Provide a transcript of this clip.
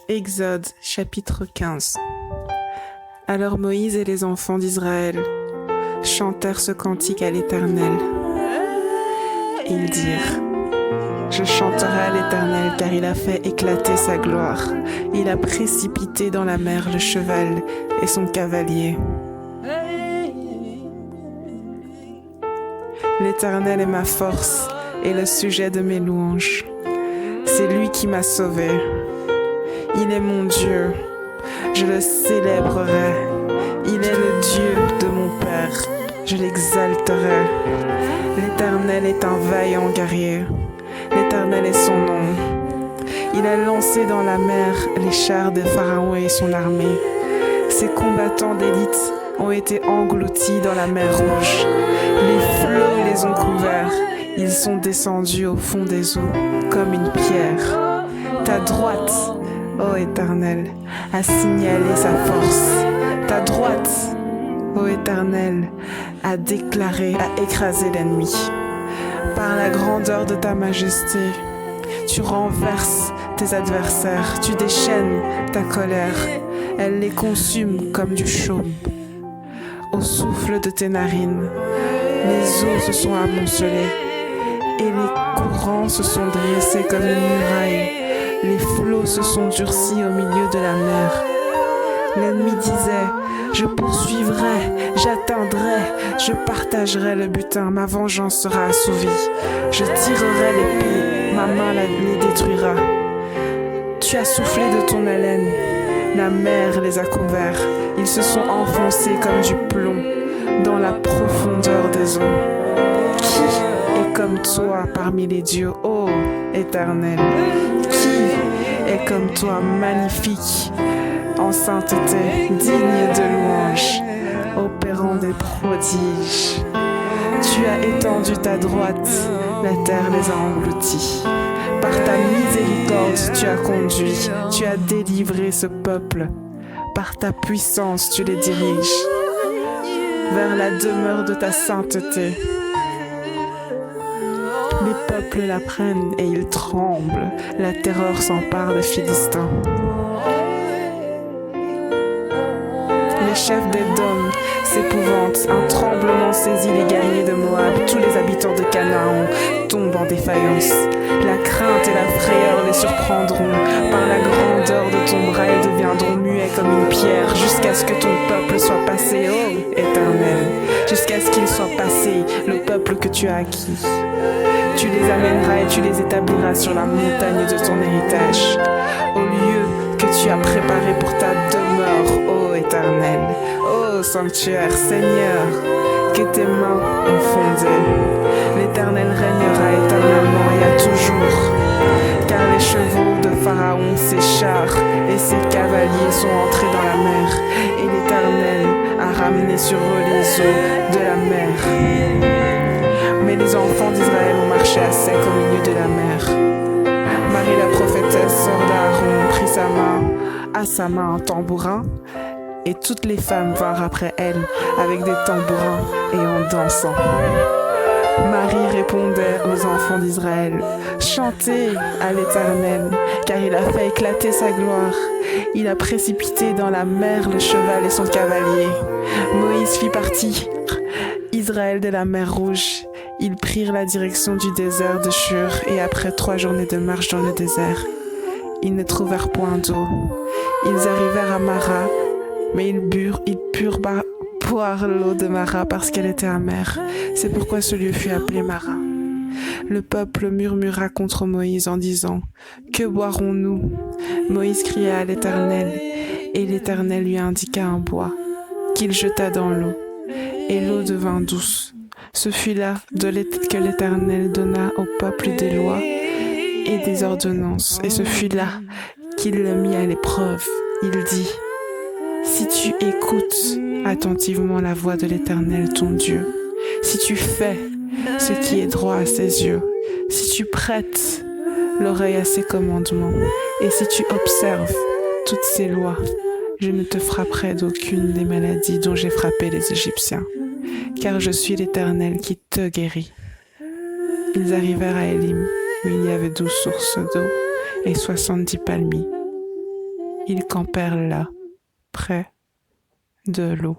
Exode chapitre 15. Alors Moïse et les enfants d'Israël chantèrent ce cantique à l'Éternel. Ils dirent: Je chanterai à l'Éternel car il a fait éclater sa gloire. Il a précipité dans la mer le cheval et son cavalier. L'Éternel est ma force et le sujet de mes louanges. C'est lui qui m'a sauvé. Il est mon Dieu, je le célébrerai. Il est le Dieu de mon Père, je l'exalterai. L'Éternel est un vaillant guerrier, l'Éternel est son nom. Il a lancé dans la mer les chars de Pharaon et son armée. Ses combattants d'élite ont été engloutis dans la mer Rouge. Les flots les ont couverts, ils sont descendus au fond des eaux comme une pierre. Ta droite, ô Éternel, a signalé sa force. Ta droite, ô Éternel, a déclaré, a écrasé l'ennemi. Par la grandeur de ta majesté, tu renverses tes adversaires, tu déchaînes ta colère, elle les consume comme du chaume. Au souffle de tes narines, les eaux se sont amoncelées et les courants se sont dressés comme une muraille. Les flots se sont durcis au milieu de la mer. L'ennemi disait: Je poursuivrai, j'atteindrai, je partagerai le butin, ma vengeance sera assouvie. Je tirerai l'épée, ma main les détruira. Tu as soufflé de ton haleine, la mer les a couverts. Ils se sont enfoncés comme du plomb dans la profondeur des eaux. Qui est comme toi parmi les dieux, ô Éternel? Qui est comme toi, magnifique en sainteté, digne de louange, opérant des prodiges? Tu as étendu ta droite, la terre les a engloutis. Par ta miséricorde, tu as conduit, tu as délivré ce peuple. Par ta puissance, tu les diriges vers la demeure de ta sainteté. Les peuples la prennent et ils tremblent. La terreur s'empare des Philistins. Les chefs d'Édom s'épouvantent. Un tremblement saisit les guerriers de Moab. Tous les habitants de Canaan tombent en défaillance. La crainte et la frayeur les surprendront. Par la grandeur de ton bras, ils deviendront muets comme une pierre, jusqu'à ce que ton peuple soit passé, ô Éternel, jusqu'à ce qu'il soit passé, le peuple que tu as acquis. Tu les amèneras et tu les établiras sur la montagne de ton héritage, au lieu que tu as préparé pour ta demeure, ô Éternel, ô sanctuaire, Seigneur, que tes mains ont fondé. L'Éternel régnera éternellement et à toujours, car les chevaux de Pharaon, ses chars et ses cavaliers sont entrés dans la mer, et l'Éternel a ramené sur eux les eaux de la mer. Mais les enfants d'Israël ont marché à sec au milieu de la mer. Marie la prophétesse, sœur d'Aaron, prit à sa main un tambourin, et toutes les femmes vinrent après elle avec des tambourins et en dansant. Marie répondait aux enfants d'Israël: Chantez à l'Éternel, car il a fait éclater sa gloire. Il a précipité dans la mer le cheval et son cavalier. Moïse fit partir Israël de la mer Rouge. Ils prirent la direction du désert de Shur, et après 3 journées de marche dans le désert, ils ne trouvèrent point d'eau. Ils arrivèrent à Mara, mais ils purent boire l'eau de Mara parce qu'elle était amère. C'est pourquoi ce lieu fut appelé Mara. Le peuple murmura contre Moïse en disant: Que boirons-nous? Moïse cria à l'Éternel, et l'Éternel lui indiqua un bois qu'il jeta dans l'eau, et l'eau devint douce. Ce fut là que l'Éternel donna au peuple des lois et des ordonnances, et ce fut là qu'il le mit à l'épreuve. Il dit: Si tu écoutes attentivement la voix de l'Éternel ton Dieu, si tu fais ce qui est droit à ses yeux, si tu prêtes l'oreille à ses commandements, et si tu observes toutes ses lois, je ne te frapperai d'aucune des maladies dont j'ai frappé les Égyptiens, car je suis l'Éternel qui te guérit. Ils arrivèrent à Élim, où il y avait 12 sources d'eau et 70 palmiers. Ils campèrent là, près de l'eau.